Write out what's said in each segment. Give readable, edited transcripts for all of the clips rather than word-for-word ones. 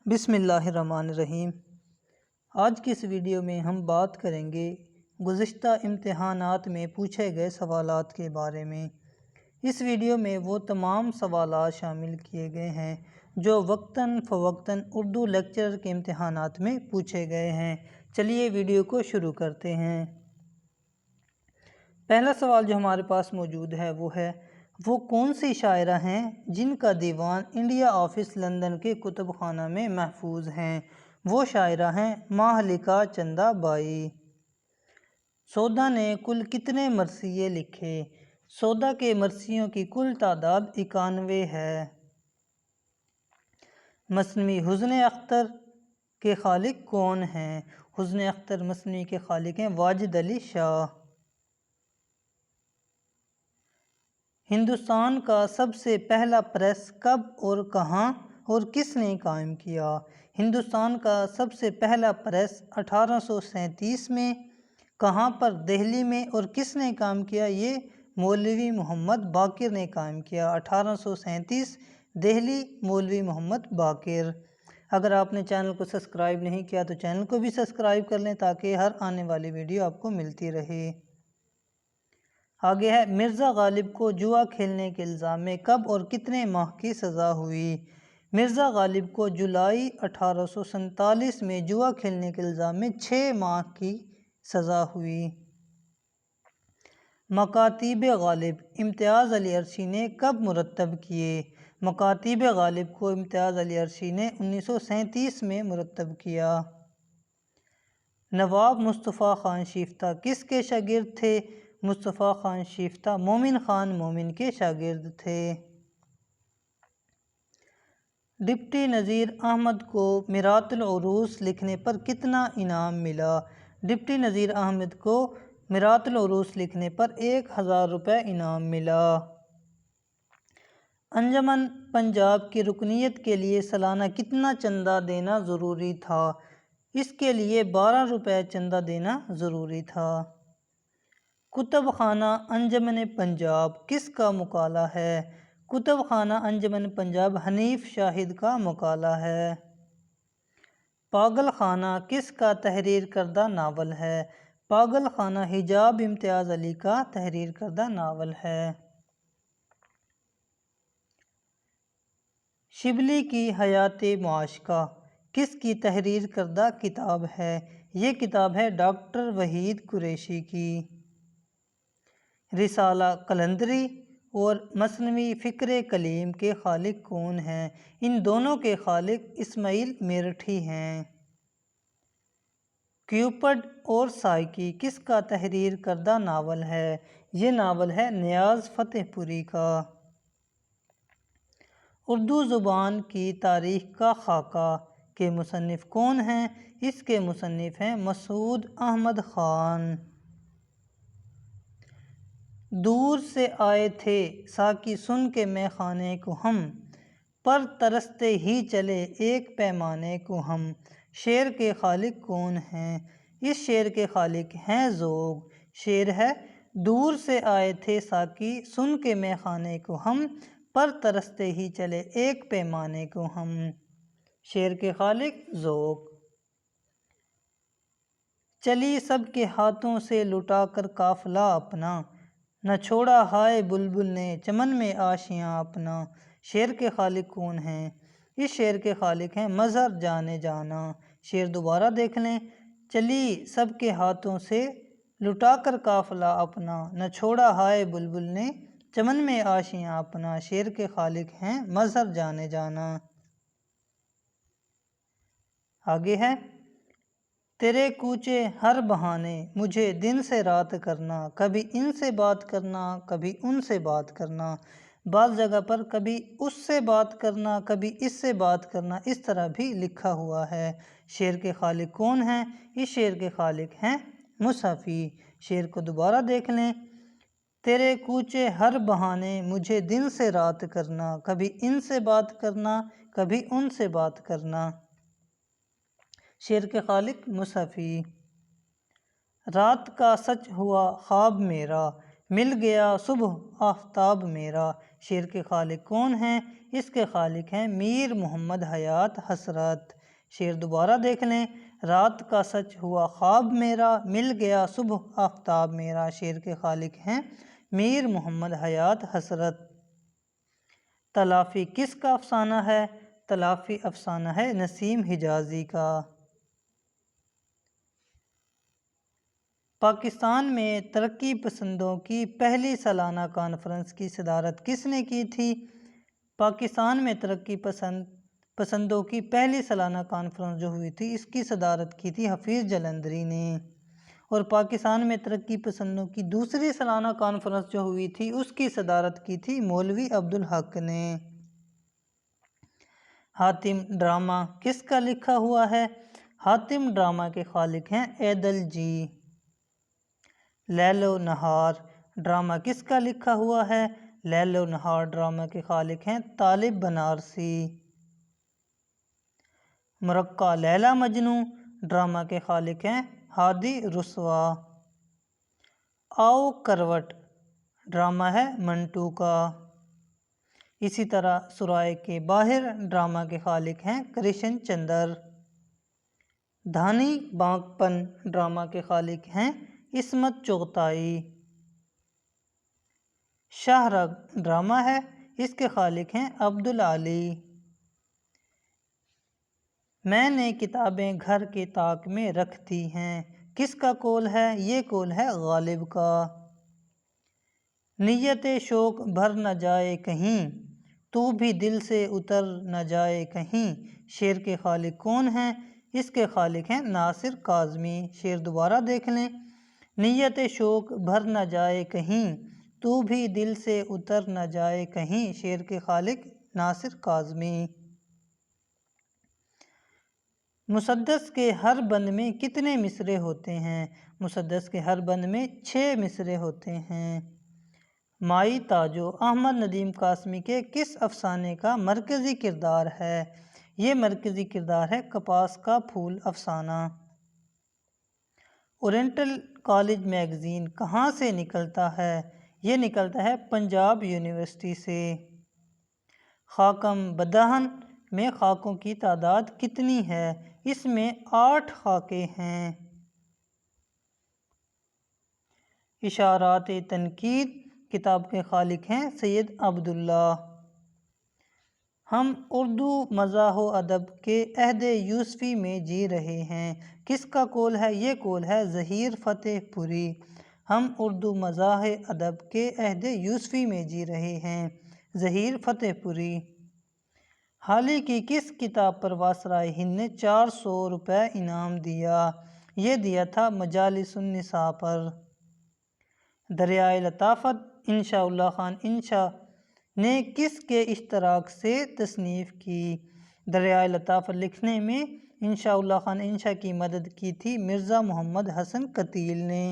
بسم اللہ الرحمن الرحیم۔ آج کی اس ویڈیو میں ہم بات کریں گے گزشتہ امتحانات میں پوچھے گئے سوالات کے بارے میں۔ اس ویڈیو میں وہ تمام سوالات شامل کیے گئے ہیں جو وقتاً فوقتاً اردو لیکچرر کے امتحانات میں پوچھے گئے ہیں۔ چلیے ویڈیو کو شروع کرتے ہیں۔ پہلا سوال جو ہمارے پاس موجود ہے وہ کون سی شاعرہ ہیں جن کا دیوان انڈیا آفس لندن کے کتب خانہ میں محفوظ ہیں؟ وہ شاعرہ ہیں مہالکا چندا بائی۔ سودا نے کل کتنے مرثیے لکھے؟ سودا کے مرثیوں کی کل تعداد 91 ہے۔ مثنوی حسن اختر کے خالق کون ہیں؟ حسن اختر مثنوی کے خالق ہیں واجد علی شاہ۔ ہندوستان کا سب سے پہلا پریس کب اور کہاں اور کس نے قائم کیا؟ ہندوستان کا سب سے پہلا پریس 1837 میں کہاں پر؟ دہلی میں۔ اور کس نے قائم کیا؟ یہ مولوی محمد باقر نے قائم کیا۔ 1837 دہلی، مولوی محمد باقر۔ اگر آپ نے چینل کو سبسکرائب نہیں کیا تو چینل کو بھی سبسکرائب کر لیں تاکہ ہر آنے والی ویڈیو آپ کو ملتی رہے۔ آگے ہے مرزا غالب کو جوا کھیلنے کے الزام میں کب اور کتنے ماہ کی سزا ہوئی؟ مرزا غالب کو جولائی 1847 میں جوا کھیلنے کے الزام میں 6 ماہ کی سزا ہوئی۔ مکاتیب غالب امتیاز علی عرشی نے کب مرتب کیے؟ مکاتیب غالب کو امتیاز علی عرشی نے 1937 میں مرتب کیا۔ نواب مصطفیٰ خان شیفتہ کس کے شاگرد تھے؟ مصطفیٰ خان شیفتہ مومن خان مومن کے شاگرد تھے۔ ڈپٹی نذیر احمد کو میرات العروس لکھنے پر کتنا انعام ملا؟ ڈپٹی نذیر احمد کو میرات العروس لکھنے پر 1000 روپے انعام ملا۔ انجمن پنجاب کی رکنیت کے لیے سالانہ کتنا چندہ دینا ضروری تھا؟ اس کے لیے 12 روپے چندہ دینا ضروری تھا۔ کتب خانہ انجمن پنجاب کس کا مقالہ ہے؟ کتب خانہ انجمن پنجاب حنیف شاہد کا مقالہ ہے۔ پاگل خانہ کس کا تحریر کردہ ناول ہے؟ پاگل خانہ حجاب امتیاز علی کا تحریر کردہ ناول ہے۔ شبلی کی حیات معاشقہ کس کی تحریر کردہ کتاب ہے؟ یہ کتاب ہے ڈاکٹر وحید قریشی کی۔ رسالہ قلندری اور مثنوی فکر کلیم کے خالق کون ہیں؟ ان دونوں کے خالق اسماعیل میرٹھی ہیں۔ کیوپڈ اور سائیکی کس کا تحریر کردہ ناول ہے؟ یہ ناول ہے نیاز فتح پوری کا۔ اردو زبان کی تاریخ کا خاکہ کے مصنف کون ہیں؟ اس کے مصنف ہیں مسعود احمد خان۔ دور سے آئے تھے ساقی سن کے مے خانے کو ہم، پر ترستے ہی چلے ایک پیمانے کو ہم۔ شعر کے خالق کون ہیں؟ اس شعر کے خالق ہیں ذوق۔ شعر ہے دور سے آئے تھے ساقی سن کے مے خانے کو ہم، پر ترستے ہی چلے ایک پیمانے کو ہم۔ شعر کے خالق ذوق۔ چلی سب کے ہاتھوں سے لٹا کر قافلہ اپنا، نہ چھوڑا ہائے بلبل نے چمن میں آشیاں اپنا۔ شعر کے خالق کون ہیں؟ اس شعر کے خالق ہیں مظہر جان جانا۔ شعر دوبارہ دیکھ لیں۔ چلی سب کے ہاتھوں سے لٹا کر قافلہ اپنا، نہ چھوڑا ہائے بلبل نے چمن میں آشیاں اپنا۔ شعر کے خالق ہیں مظہر جان جانا۔ آگے ہے تیرے کوچے ہر بہانے مجھے دن سے رات کرنا، کبھی ان سے بات کرنا کبھی ان سے بات کرنا۔ بعض جگہ پر کبھی اس سے بات کرنا کبھی اس سے بات کرنا، اس طرح بھی لکھا ہوا ہے۔ شعر کے خالق کون ہیں؟ اس شعر کے خالق ہیں مصحفی۔ شعر کو دوبارہ دیکھ لیں۔ تیرے کوچے ہر بہانے مجھے دن سے رات کرنا، کبھی ان سے بات کرنا کبھی ان سے بات کرنا۔ شعر کے خالق مصحفی۔ رات کا سچ ہوا خواب میرا، مل گیا صبح آفتاب میرا، شعر کے خالق کون ہیں؟ اس کے خالق ہیں میر محمد حیات حسرت۔ شعر دوبارہ دیکھ لیں۔ رات کا سچ ہوا خواب میرا، مل گیا صبح آفتاب میرا، شعر کے خالق ہیں میر محمد حیات حسرت۔ تلافی کس کا افسانہ ہے؟ تلافی افسانہ ہے نسیم حجازی کا۔ پاکستان میں ترقی پسندوں کی پہلی سالانہ کانفرنس کی صدارت کس نے کی تھی؟ پاکستان میں ترقی پسندوں کی پہلی سالانہ کانفرنس جو ہوئی تھی اس کی صدارت کی تھی حفیظ جلندری نے، اور پاکستان میں ترقی پسندوں کی دوسری سالانہ کانفرنس جو ہوئی تھی اس کی صدارت کی تھی مولوی عبدالحق نے۔ حاتم ڈرامہ کس کا لکھا ہوا ہے؟ حاتم ڈرامہ کے خالق ہیں ایدل جی۔ لیل و نہار ڈرامہ کس کا لکھا ہوا ہے؟ لیل و نہار ڈرامہ کے خالق ہیں طالب بنارسی۔ مرقع لیلا مجنوں ڈرامہ کے خالق ہیں ہادی رسوا۔ آؤ کروٹ ڈرامہ ہے منٹو کا۔ اسی طرح سرائے کے باہر ڈرامہ کے خالق ہیں کرشن چندر۔ دھانی بانک پن ڈرامہ کے خالق ہیں عصمت چغتائی۔ شاہ رگ ڈرامہ ہے، اس کے خالق ہیں عبدالعلی۔ میں نے کتابیں گھر کے طاق میں رکھ دی ہیں، کس کا قول ہے؟ یہ قول ہے غالب کا۔ نیت شوق بھر نہ جائے کہیں، تو بھی دل سے اتر نہ جائے کہیں، شعر کے خالق کون ہیں؟ اس کے خالق ہیں ناصر کاظمی۔ شعر دوبارہ دیکھ لیں۔ نیت شوق بھر نہ جائے کہیں، تو بھی دل سے اتر نہ جائے کہیں، شعر کے خالق ناصر کاظمی۔ مسدس کے ہر بند میں کتنے مصرعے ہوتے ہیں؟ مسدس کے ہر بند میں 6 مصرعے ہوتے ہیں۔ مائی تاجو احمد ندیم قاسمی کے کس افسانے کا مرکزی کردار ہے؟ یہ مرکزی کردار ہے کپاس کا پھول افسانہ۔ اورینٹل کالج میگزین کہاں سے نکلتا ہے؟ یہ نکلتا ہے پنجاب یونیورسٹی سے۔ خاکم بدہن میں خاکوں کی تعداد کتنی ہے؟ اس میں 8 خاکیں ہیں۔ اشارات تنقید کتاب کے خالق ہیں سید عبداللہ۔ ہم اردو مزاح و ادب کے عہد یوسفی میں جی رہے ہیں، کس کا قول ہے؟ یہ قول ہے ظہیر فتح پوری۔ ہم اردو مزاح ادب کے عہد یوسفی میں جی رہے ہیں، ظہیر فتح پوری۔ حال ہی کی کس کتاب پر وائسرائے ہند نے 400 روپے انعام دیا؟ یہ دیا تھا مجالس النساء پر۔ دریائے لطافت انشاء اللہ خان انشا نے کس کے اشتراک سے تصنیف کی؟ دریائے لطافت لکھنے میں انشاء اللہ خان انشا کی مدد کی تھی مرزا محمد حسن قتیل نے۔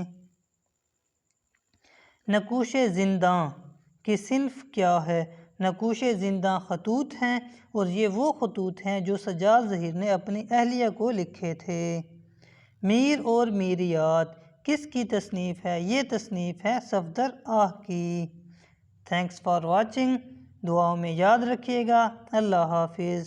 نقوش زنداں کی صنف کیا ہے؟ نقوش زنداں خطوط ہیں، اور یہ وہ خطوط ہیں جو سجاد ظہیر نے اپنی اہلیہ کو لکھے تھے۔ میر اور میریات کس کی تصنیف ہے؟ یہ تصنیف ہے صفدر آہ کی۔ تھینکس فار واچنگ، دعاؤں میں یاد رکھیے گا۔ اللہ حافظ۔